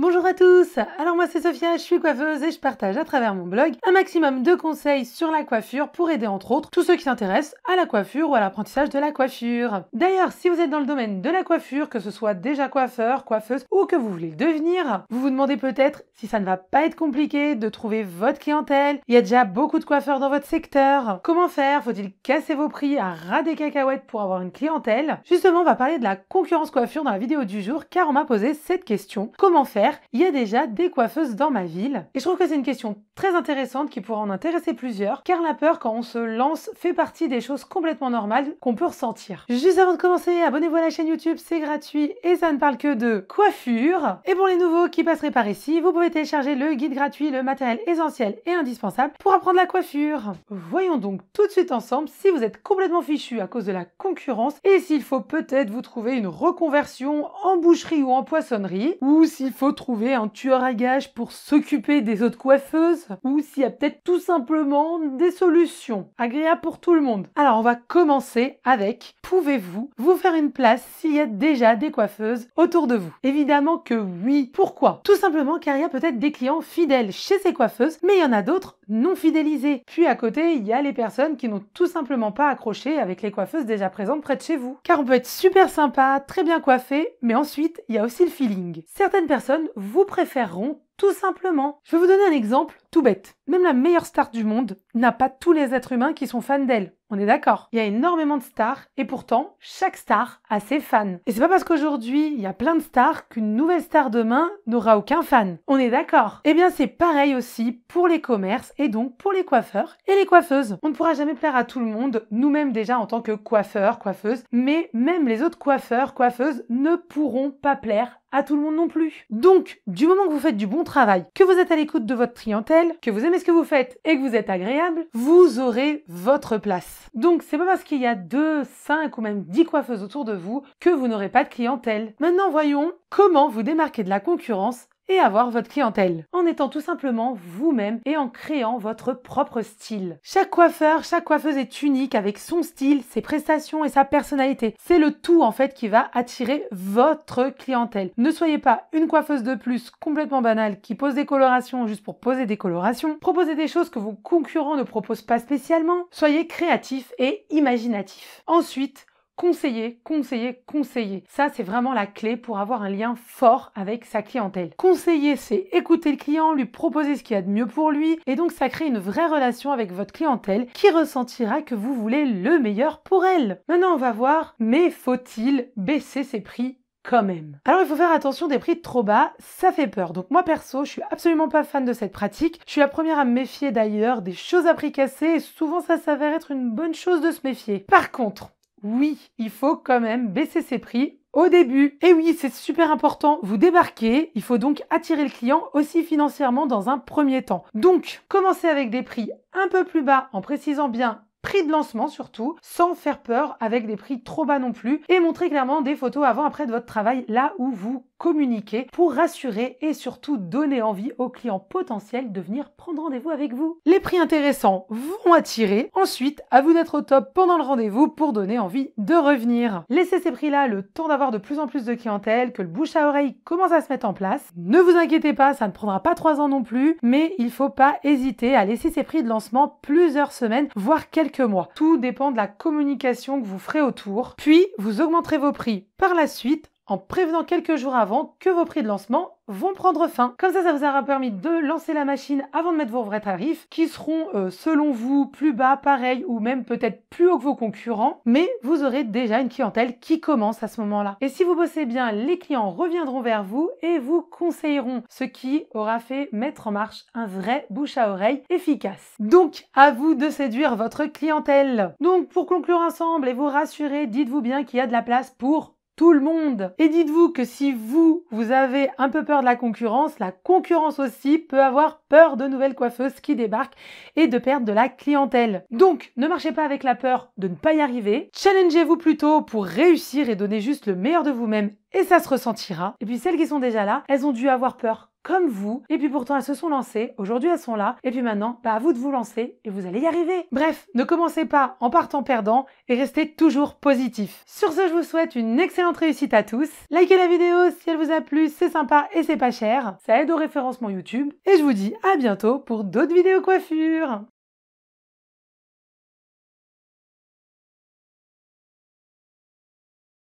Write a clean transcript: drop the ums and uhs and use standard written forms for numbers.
Bonjour à tous, alors moi c'est Sophia, je suis coiffeuse et je partage à travers mon blog un maximum de conseils sur la coiffure pour aider entre autres tous ceux qui s'intéressent à la coiffure ou à l'apprentissage de la coiffure. D'ailleurs, si vous êtes dans le domaine de la coiffure, que ce soit déjà coiffeur, coiffeuse ou que vous voulez le devenir, vous vous demandez peut-être si ça ne va pas être compliqué de trouver votre clientèle. Il y a déjà beaucoup de coiffeurs dans votre secteur. Comment faire? Faut-il casser vos prix à ras des cacahuètes pour avoir une clientèle? Justement, on va parler de la concurrence coiffure dans la vidéo du jour car on m'a posé cette question. Comment faire? Il y a déjà des coiffeuses dans ma ville et je trouve que c'est une question très intéressante qui pourra en intéresser plusieurs car la peur quand on se lance fait partie des choses complètement normales qu'on peut ressentir. Juste avant de commencer, abonnez-vous à la chaîne YouTube, c'est gratuit et ça ne parle que de coiffure. Et pour les nouveaux qui passeraient par ici, vous pouvez télécharger le guide gratuit, le matériel essentiel et indispensable pour apprendre la coiffure. Voyons donc tout de suite ensemble si vous êtes complètement fichu à cause de la concurrence et s'il faut peut-être vous trouver une reconversion en boucherie ou en poissonnerie ou s'il faut trouver un tueur à gages pour s'occuper des autres coiffeuses ou s'il y a peut-être tout simplement des solutions agréables pour tout le monde. Alors on va commencer avec pouvez-vous vous faire une place s'il y a déjà des coiffeuses autour de vous? Évidemment que oui. Pourquoi? Tout simplement car il y a peut-être des clients fidèles chez ces coiffeuses mais il y en a d'autres non fidélisés. Puis à côté il y a les personnes qui n'ont tout simplement pas accroché avec les coiffeuses déjà présentes près de chez vous. Car on peut être super sympa, très bien coiffé, mais ensuite il y a aussi le feeling. Certaines personnes vous préféreront tout simplement. Je vais vous donner un exemple tout bête. Même la meilleure star du monde n'a pas tous les êtres humains qui sont fans d'elle. On est d'accord? Il y a énormément de stars et pourtant, chaque star a ses fans. Et c'est pas parce qu'aujourd'hui, il y a plein de stars qu'une nouvelle star demain n'aura aucun fan. On est d'accord? Eh bien, c'est pareil aussi pour les commerces et donc pour les coiffeurs et les coiffeuses. On ne pourra jamais plaire à tout le monde, nous-mêmes déjà en tant que coiffeurs, coiffeuses, mais même les autres coiffeurs, coiffeuses ne pourront pas plaire à tout le monde non plus. Donc, du moment que vous faites du bon travail, que vous êtes à l'écoute de votre clientèle, que vous aimez ce que vous faites et que vous êtes agréable, vous aurez votre place. Donc, c'est pas parce qu'il y a 2, 5 ou même 10 coiffeuses autour de vous que vous n'aurez pas de clientèle. Maintenant, voyons comment vous démarquer de la concurrence et avoir votre clientèle, en étant tout simplement vous-même et en créant votre propre style. Chaque coiffeur, chaque coiffeuse est unique avec son style, ses prestations et sa personnalité. C'est le tout en fait qui va attirer votre clientèle. Ne soyez pas une coiffeuse de plus complètement banale qui pose des colorations juste pour poser des colorations. Proposez des choses que vos concurrents ne proposent pas spécialement. Soyez créatif et imaginatif. Ensuite, conseiller, conseiller, conseiller. Ça, c'est vraiment la clé pour avoir un lien fort avec sa clientèle. Conseiller, c'est écouter le client, lui proposer ce qu'il y a de mieux pour lui, et donc ça crée une vraie relation avec votre clientèle qui ressentira que vous voulez le meilleur pour elle. Maintenant, on va voir, mais faut-il baisser ses prix quand même? Alors il faut faire attention des prix trop bas, ça fait peur. Donc moi perso, je suis absolument pas fan de cette pratique. Je suis la première à me méfier d'ailleurs des choses à prix cassé et souvent ça s'avère être une bonne chose de se méfier. Par contre, oui, il faut quand même baisser ses prix au début. Et oui, c'est super important, vous débarquez, il faut donc attirer le client aussi financièrement dans un premier temps. Donc, commencez avec des prix un peu plus bas en précisant bien prix de lancement surtout, sans faire peur avec des prix trop bas non plus et montrer clairement des photos avant-après de votre travail là où vous communiquez pour rassurer et surtout donner envie aux clients potentiels de venir prendre rendez-vous avec vous. Les prix intéressants vont attirer. Ensuite, à vous d'être au top pendant le rendez-vous pour donner envie de revenir. Laissez ces prix-là le temps d'avoir de plus en plus de clientèle, que le bouche à oreille commence à se mettre en place. Ne vous inquiétez pas, ça ne prendra pas 3 ans non plus, mais il faut pas hésiter à laisser ces prix de lancement plusieurs semaines, voire quelques mois. Tout dépend de la communication que vous ferez autour. Puis, vous augmenterez vos prix par la suite en prévenant quelques jours avant que vos prix de lancement vont prendre fin. Comme ça vous aura permis de lancer la machine avant de mettre vos vrais tarifs qui seront, selon vous, plus bas, pareil ou même peut-être plus haut que vos concurrents, mais vous aurez déjà une clientèle qui commence à ce moment-là. Et si vous bossez bien, les clients reviendront vers vous et vous conseilleront, ce qui aura fait mettre en marche un vrai bouche à oreille efficace. Donc, à vous de séduire votre clientèle. Donc, pour conclure ensemble et vous rassurer, dites-vous bien qu'il y a de la place pour tout le monde. Et dites-vous que si vous avez un peu peur de la concurrence aussi peut avoir peur de nouvelles coiffeuses qui débarquent et de perdre de la clientèle. Donc, ne marchez pas avec la peur de ne pas y arriver. Challengez-vous plutôt pour réussir et donner juste le meilleur de vous-même et ça se ressentira. Et puis celles qui sont déjà là, elles ont dû avoir peur comme vous, et puis pourtant elles se sont lancées, aujourd'hui elles sont là, et puis maintenant, à vous de vous lancer, et vous allez y arriver. Bref, ne commencez pas en partant perdant, et restez toujours positif. Sur ce, je vous souhaite une excellente réussite à tous. Likez la vidéo si elle vous a plu, c'est sympa et c'est pas cher, ça aide au référencement YouTube, et je vous dis à bientôt pour d'autres vidéos coiffure.